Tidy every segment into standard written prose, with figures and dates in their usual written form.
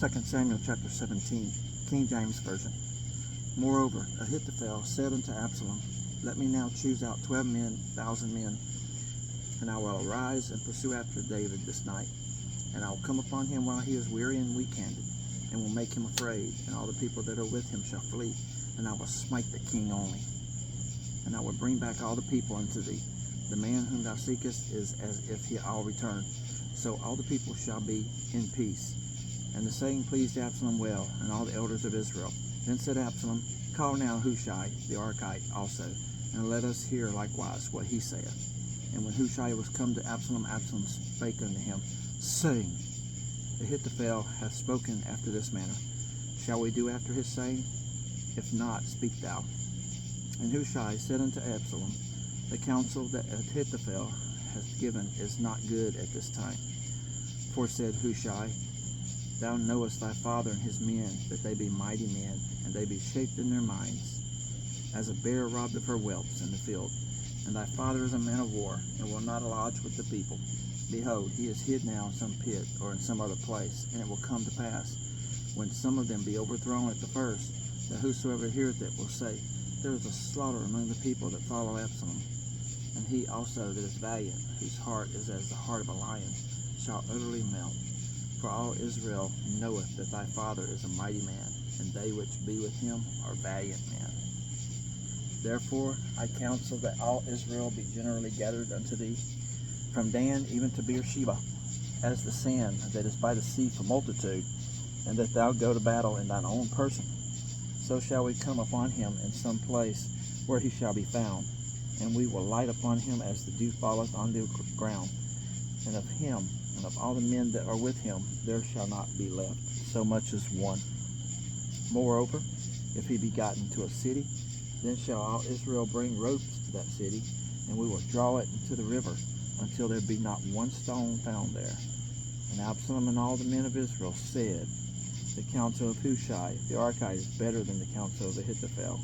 2 Samuel chapter 17, King James Version. Moreover, Ahithophel said unto Absalom, Let me now choose out 12,000 men, and I will arise and pursue after David this night. And I will come upon him while he is weary and weak-handed, and will make him afraid, and all the people that are with him shall flee, and I will smite the king only. And I will bring back all the people unto thee. The man whom thou seekest is as if he all returned. So all the people shall be in peace. And the saying pleased Absalom well, and all the elders of Israel. Then said Absalom, Call now Hushai the Archite also, and let us hear likewise what he saith. And when Hushai was come to Absalom, Absalom spake unto him, saying, Ahithophel hath spoken after this manner. Shall we do after his saying? If not, speak thou. And Hushai said unto Absalom, The counsel that Ahithophel hath given is not good at this time. For said Hushai, Thou knowest thy father and his men, that they be mighty men, and they be shaped in their minds, as a bear robbed of her whelps in the field. And thy father is a man of war, and will not lodge with the people. Behold, he is hid now in some pit, or in some other place. And it will come to pass, when some of them be overthrown at the first, that whosoever heareth it will say, There is a slaughter among the people that follow Absalom. And he also that is valiant, whose heart is as the heart of a lion, shall utterly melt. For all Israel knoweth that thy father is a mighty man, and they which be with him are valiant men. Therefore I counsel that all Israel be generally gathered unto thee, from Dan even to Beersheba, as the sand that is by the sea for multitude, and that thou go to battle in thine own person. So shall we come upon him in some place where he shall be found, and we will light upon him as the dew falleth on the ground. And of him and of all the men that are with him there shall not be left so much as one. Moreover, if he be gotten to a city, then shall all Israel bring ropes to that city, and we will draw it into the river, until there be not one stone found there. And Absalom and all the men of Israel said, The counsel of Hushai the Archite is better than the counsel of Ahithophel.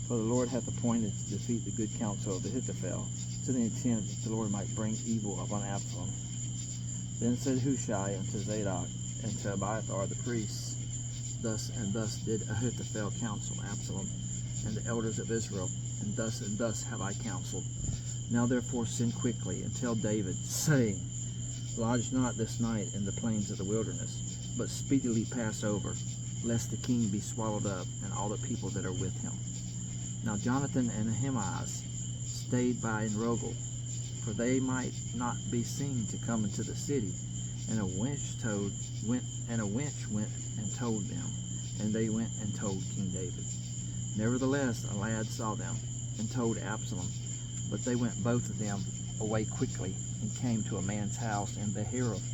For the Lord hath appointed to defeat the good counsel of Ahithophel, to the intent that the Lord might bring evil upon Absalom. Then said Hushai unto Zadok and to Abiathar the priests, Thus and thus did Ahithophel counsel Absalom and the elders of Israel, and thus have I counseled. Now therefore send quickly and tell David, saying, Lodge not this night in the plains of the wilderness, but speedily pass over, lest the king be swallowed up, and all the people that are with him. Now Jonathan and Ahimaaz stayed by in Rogel, for they might not be seen to come into the city. And a wench went and told them, and they went and told King David. Nevertheless a lad saw them, and told Absalom. But they went both of them away quickly, and came to a man's house in Beheroth,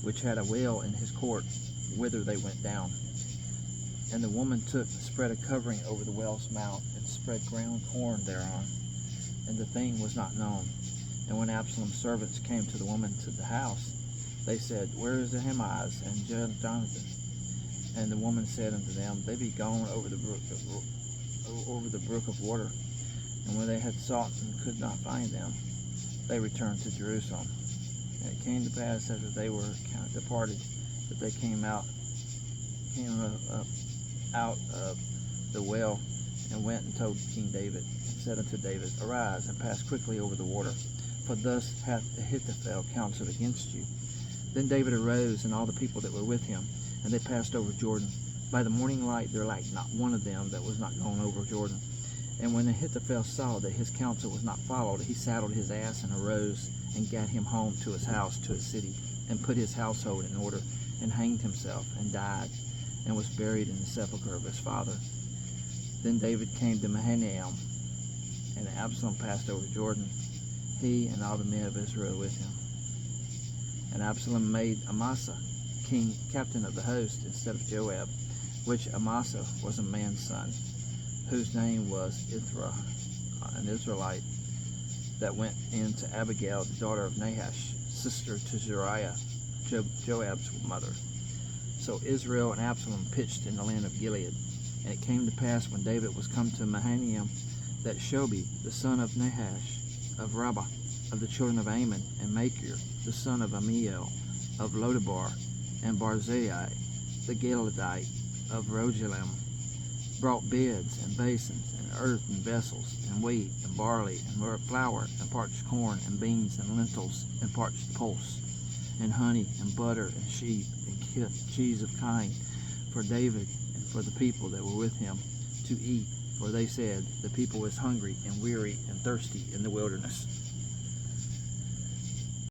which had a well in his court, whither they went down. And the woman spread a covering over the well's mouth, and spread ground corn thereon, and the thing was not known. And when Absalom's servants came to the woman to the house, they said, Where is Ahimaaz and Jonathan? And the woman said unto them, They be gone over the brook of water. And when they had sought and could not find them, they returned to Jerusalem. And it came to pass after they were departed, that they came out of the well, and went and told King David, and said unto David, Arise, and pass quickly over the water, for thus hath Ahithophel counseled against you. Then David arose, and all the people that were with him, and they passed over Jordan. By the morning light there lacked not one of them that was not gone over Jordan. And when Ahithophel saw that his counsel was not followed, he saddled his ass and arose, and gat him home to his house, to his city, and put his household in order, and hanged himself, and died, and was buried in the sepulchre of his father. Then David came to Mahanaim, and Absalom passed over Jordan, he and all the men of Israel with him. And Absalom made Amasa captain of the host, instead of Joab, which Amasa was a man's son, whose name was Ithra, an Israelite, that went in to Abigail, the daughter of Nahash, sister to Zeruiah, Joab's mother. So Israel and Absalom pitched in the land of Gilead. And it came to pass, when David was come to Mahanaim, that Shobi, the son of Nahash, of Rabbah, of the children of Ammon, and Machir, the son of Amiel, of Lodebar, and Barzillai, the Gileadite of Rogelim, brought beds and basins and earthen vessels and wheat and barley and flour and parched corn and beans and lentils and parched pulse and honey and butter and sheep and cheese of kine for David and for the people that were with him to eat. For they said, the people was hungry and weary and thirsty in the wilderness.